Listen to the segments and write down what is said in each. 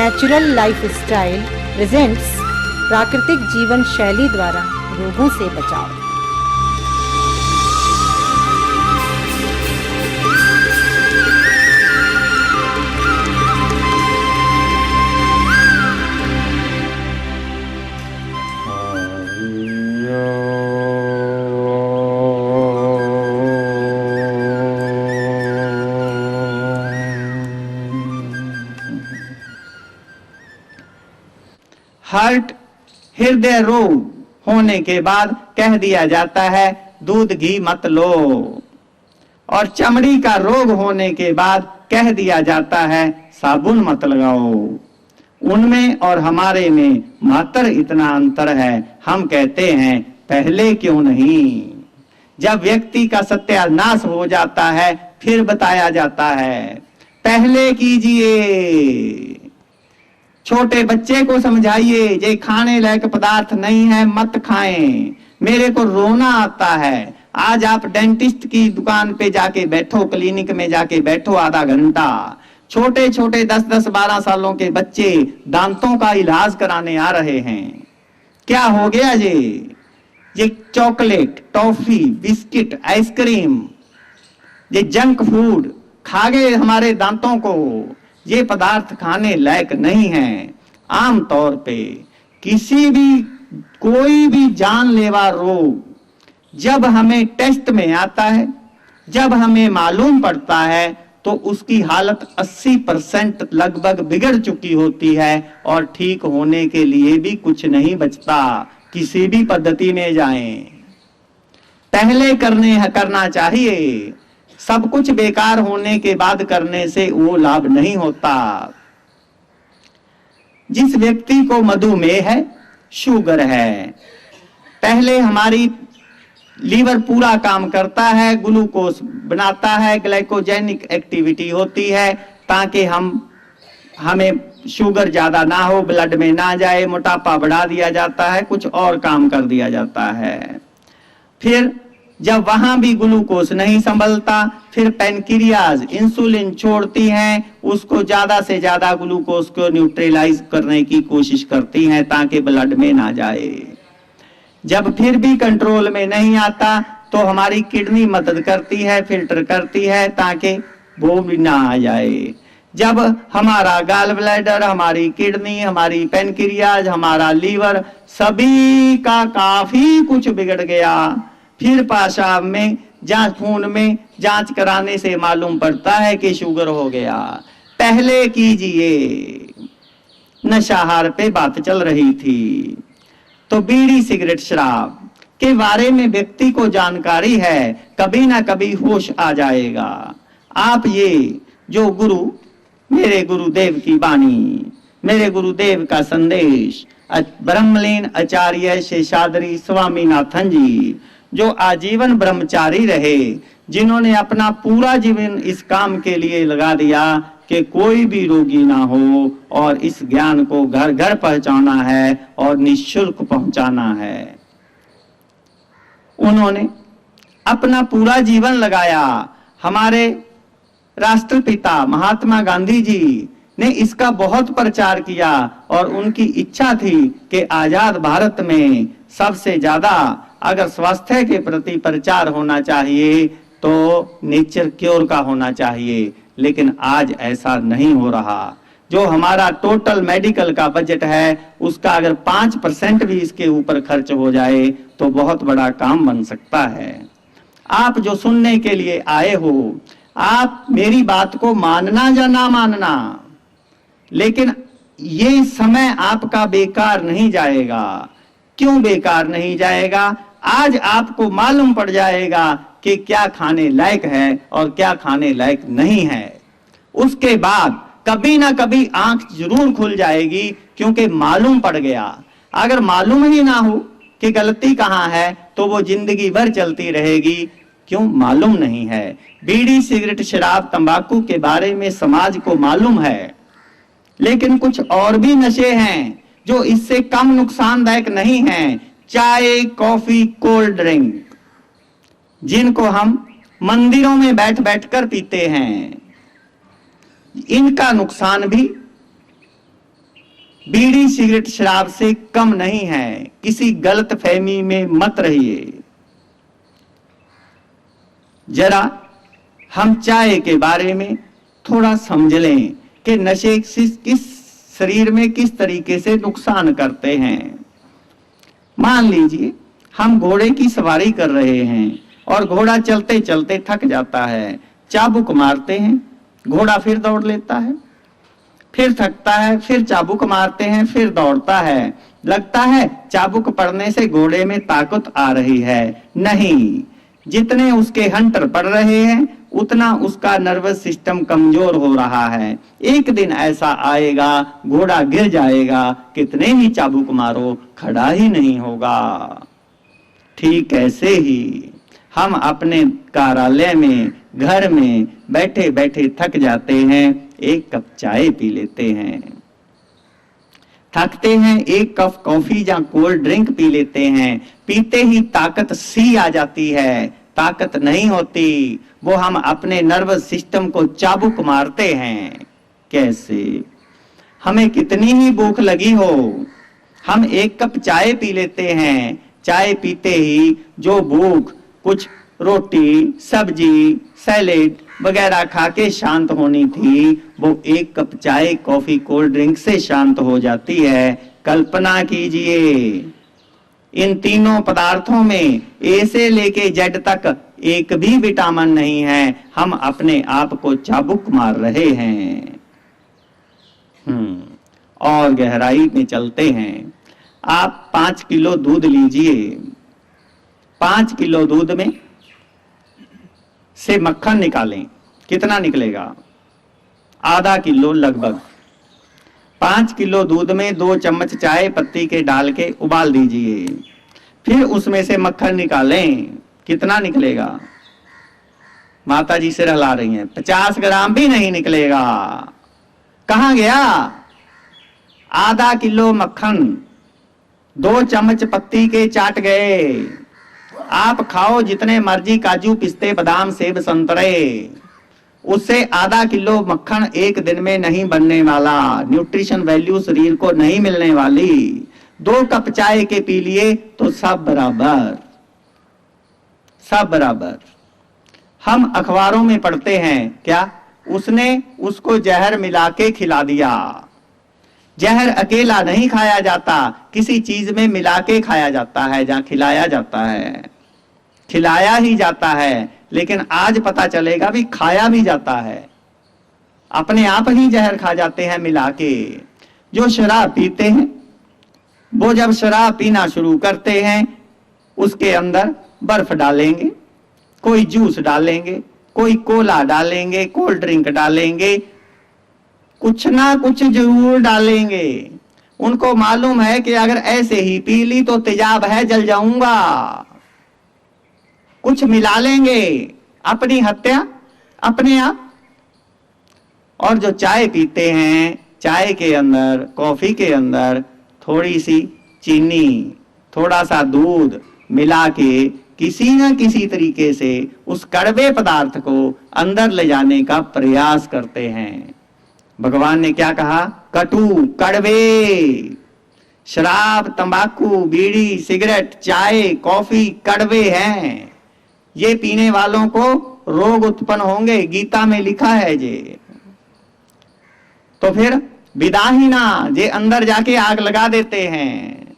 Natural lifestyle presents प्राकृतिक जीवन शैली द्वारा रोगों से बचाव। हार्ट हृदय रोग होने के बाद कह दिया जाता है दूध घी मत लो, और चमड़ी का रोग होने के बाद कह दिया जाता है साबुन मत लगाओ। उनमें और हमारे में मात्र इतना अंतर है, हम कहते हैं पहले क्यों नहीं। जब व्यक्ति का सत्यानाश हो जाता है फिर बताया जाता है पहले कीजिए। छोटे बच्चे को समझाइए ये खाने लायक पदार्थ नहीं है, मत खाएं, मेरे को रोना आता है। आज आप डेंटिस्ट की दुकान पे जाके बैठो, क्लिनिक में जाके बैठो आधा घंटा, छोटे छोटे 10-10, 12 सालों के बच्चे दांतों का इलाज कराने आ रहे हैं। क्या हो गया ये चॉकलेट, टॉफी, बिस्किट, आइसक्रीम, ये जंक फूड खा गए हमारे दांतों को। ये पदार्थ खाने लायक नहीं है। आम तौर पे कोई भी जानलेवा रोग जब हमें टेस्ट में आता है, जब हमें मालूम पड़ता है, तो उसकी हालत 80% लगभग बिगड़ चुकी होती है और ठीक होने के लिए भी कुछ नहीं बचता। किसी भी पद्धति में जाएं, पहले करना चाहिए। सब कुछ बेकार होने के बाद करने से वो लाभ नहीं होता। जिस व्यक्ति को मधुमेह है, शुगर है, पहले हमारी लीवर पूरा काम करता है, ग्लूकोज बनाता है, ग्लाइकोजेनिक एक्टिविटी होती है ताकि हमें शुगर ज्यादा ना हो, ब्लड में ना जाए, मोटापा बढ़ा दिया जाता है, कुछ और काम कर दिया जाता है। फिर जब वहां भी ग्लूकोज नहीं संभलता, फिर पैनक्रियाज इंसुलिन छोड़ती हैं, उसको ज्यादा से ज्यादा ग्लूकोज को न्यूट्रलाइज करने की कोशिश करती हैं ताकि ब्लड में ना जाए। जब फिर भी कंट्रोल में नहीं आता तो हमारी किडनी मदद करती है, फिल्टर करती है ताकि वो भी ना आ जाए। जब हमारा गाल ब्लैडर, हमारी किडनी, हमारी पैनक्रियाज, हमारा लीवर, सभी का काफी कुछ बिगड़ गया, फिर पेशाब में खून में जांच कराने से मालूम पड़ता है कि शुगर हो गया। पहले कीजिए। नशाहार पे बात चल रही थी, तो बीड़ी, सिगरेट, शराब के बारे में व्यक्ति को जानकारी है, कभी ना कभी होश आ जाएगा। आप ये जो मेरे गुरुदेव की वाणी, मेरे गुरुदेव का संदेश, ब्रह्मलीन आचार्य शेषाद्री स्वामीनाथन जी जो आजीवन ब्रह्मचारी रहे, जिन्होंने अपना पूरा जीवन इस काम के लिए लगा दिया कि कोई भी रोगी ना हो और इस ज्ञान को घर घर पहुंचाना है और निःशुल्क पहुंचाना है। उन्होंने अपना पूरा जीवन लगाया। हमारे राष्ट्रपिता महात्मा गांधी जी ने इसका बहुत प्रचार किया और उनकी इच्छा थी कि आजाद भारत में सबसे ज्यादा अगर स्वास्थ्य के प्रति प्रचार होना चाहिए तो नेचर क्योर का होना चाहिए, लेकिन आज ऐसा नहीं हो रहा। जो हमारा टोटल मेडिकल का बजट है उसका अगर 5% भी इसके ऊपर खर्च हो जाए तो बहुत बड़ा काम बन सकता है। आप जो सुनने के लिए आए हो, आप मेरी बात को मानना या ना मानना, लेकिन ये समय आपका बेकार नहीं जाएगा। क्यों बेकार नहीं जाएगा? आज आपको मालूम पड़ जाएगा कि क्या खाने लायक है और क्या खाने लायक नहीं है। उसके बाद कभी ना कभी आंख जरूर खुल जाएगी, क्योंकि मालूम पड़ गया। अगर मालूम ही ना हो कि गलती कहाँ है तो वो जिंदगी भर चलती रहेगी। क्यों? मालूम नहीं है। बीड़ी, सिगरेट, शराब, तंबाकू के बारे में समाज को मालूम है, लेकिन कुछ और भी नशे हैं जो इससे कम नुकसानदायक नहीं हैं। चाय, कॉफी, कोल्ड ड्रिंक, जिनको हम मंदिरों में बैठ बैठ कर पीते हैं, इनका नुकसान भी बीड़ी सिगरेट शराब से कम नहीं है। किसी गलत फहमी में मत रहिए। जरा हम चाय के बारे में थोड़ा समझ लें कि नशे किस शरीर में किस तरीके से नुकसान करते हैं। मान लीजिए हम घोड़े की सवारी कर रहे हैं और घोड़ा चलते चलते थक जाता है, चाबुक मारते हैं, घोड़ा फिर दौड़ लेता है, फिर थकता है, फिर चाबुक मारते हैं, फिर दौड़ता है। लगता है चाबुक पड़ने से घोड़े में ताकत आ रही है। नहीं, जितने उसके हंटर पड़ रहे हैं उतना उसका नर्वस सिस्टम कमजोर हो रहा है। एक दिन ऐसा आएगा घोड़ा गिर जाएगा, कितने ही चाबुक मारो खड़ा ही नहीं होगा। ठीक ऐसे ही हम अपने कार्यालय में, घर में बैठे बैठे थक जाते हैं, एक कप चाय पी लेते हैं। थकते हैं, एक कप कॉफी या कोल्ड ड्रिंक पी लेते हैं। पीते ही ताकत सी आ जाती है। ताकत नहीं होती, वो हम अपने नर्वस सिस्टम को चाबुक मारते हैं। कैसे? हमें कितनी ही भूख लगी हो, हम एक कप चाय पी लेते हैं। चाय पीते ही जो भूख कुछ रोटी, सब्जी, सैलेड वगैरह खा के शांत होनी थी, वो एक कप चाय, कॉफी, कोल्ड ड्रिंक से शांत हो जाती है। कल्पना कीजिए, इन तीनों पदार्थों में ए से लेके जेड तक एक भी विटामिन नहीं है। हम अपने आप को चाबुक मार रहे हैं। और गहराई में चलते हैं। आप 5 किलो दूध लीजिए। 5 किलो दूध में से मक्खन निकालें, कितना निकलेगा? आधा किलो लगभग। 5 किलो दूध में 2 चम्मच चाय पत्ती के डाल के उबाल दीजिए। फिर उसमें से मक्खन निकालें, कितना निकलेगा? माता जी सिर हिला रही हैं। 50 ग्राम भी नहीं निकलेगा। कहां गया? आधा किलो मक्खन 2 चम्मच पत्ती के चाट गए। आप खाओ जितने मर्जी काजू, पिस्ते, बादाम, सेब, संतरे, उससे आधा किलो मक्खन एक दिन में नहीं बनने वाला। न्यूट्रिशन वैल्यू शरीर को नहीं मिलने वाली। 2 कप चाय के पी लिए तो सब बराबर, सब बराबर। हम अखबारों में पढ़ते हैं क्या? उसने उसको जहर मिला के खिला दिया। जहर अकेला नहीं खाया जाता, किसी चीज में मिला के खाया जाता है, जहां खिलाया जाता है, खिलाया ही जाता है। लेकिन आज पता चलेगा भी खाया भी जाता है। अपने आप ही जहर खा जाते हैं मिला के। जो शराब पीते हैं वो जब शराब पीना शुरू करते हैं, उसके अंदर बर्फ डालेंगे, कोई जूस डालेंगे, कोई कोला डालेंगे, कोल्ड ड्रिंक डालेंगे, कुछ ना कुछ जरूर डालेंगे। उनको मालूम है कि अगर ऐसे ही पी ली तो तेजाब है, जल जाऊंगा। कुछ मिला लेंगे, अपनी हत्या अपने आप। और जो चाय पीते हैं, चाय के अंदर, कॉफी के अंदर थोड़ी सी चीनी, थोड़ा सा दूध मिला के किसी न किसी तरीके से उस कड़वे पदार्थ को अंदर ले जाने का प्रयास करते हैं। भगवान ने क्या कहा? कटु, कड़वे। शराब, तंबाकू, बीड़ी, सिगरेट, चाय, कॉफी कड़वे हैं। ये पीने वालों को रोग उत्पन्न होंगे, गीता में लिखा है जे। तो फिर विदाहीना, जे अंदर जाके आग लगा देते हैं।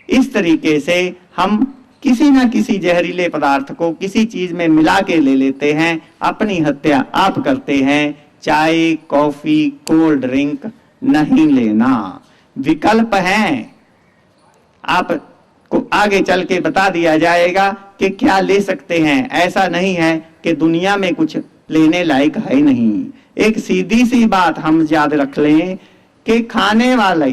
इस तरीके से हम किसी न किसी जहरीले पदार्थ को किसी चीज में मिला के ले लेते हैं, अपनी हत्या आप करते हैं। चाय, कॉफी, कोल्ड ड्रिंक नहीं लेना। विकल्प हैं, आपको आगे चल के बता दिया जाएगा कि क्या ले सकते हैं। ऐसा नहीं है कि दुनिया में कुछ लेने लायक है नहीं। एक सीधी सी बात हम याद रख लें कि खाने वाले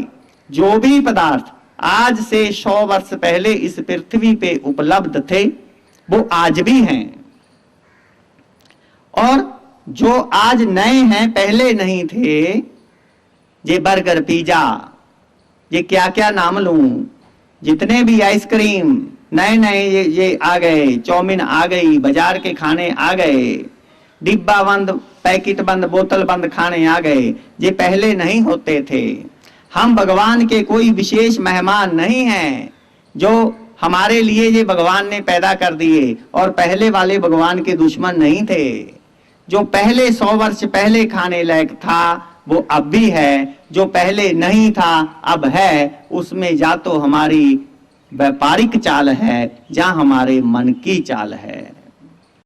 जो भी पदार्थ आज से 100 वर्ष पहले इस पृथ्वी पे उपलब्ध थे, वो आज भी हैं। और जो आज नए हैं, पहले नहीं थे, ये बर्गर, पिज्जा, ये क्या क्या नाम लूं, जितने भी आइसक्रीम नए नए ये आ गए, चाउमीन आ गई, बाजार के खाने आ गए, डिब्बा बंद, पैकेट बंद, बोतल बंद खाने आ गए, ये पहले नहीं होते थे। हम भगवान के कोई विशेष मेहमान नहीं हैं जो हमारे लिए ये भगवान ने पैदा कर दिए, और पहले वाले भगवान के दुश्मन नहीं थे। जो पहले 100 वर्ष पहले खाने लायक था वो अब भी है, जो पहले नहीं था अब है। उसमें या तो हमारी व्यापारिक चाल है या हमारे मन की चाल है।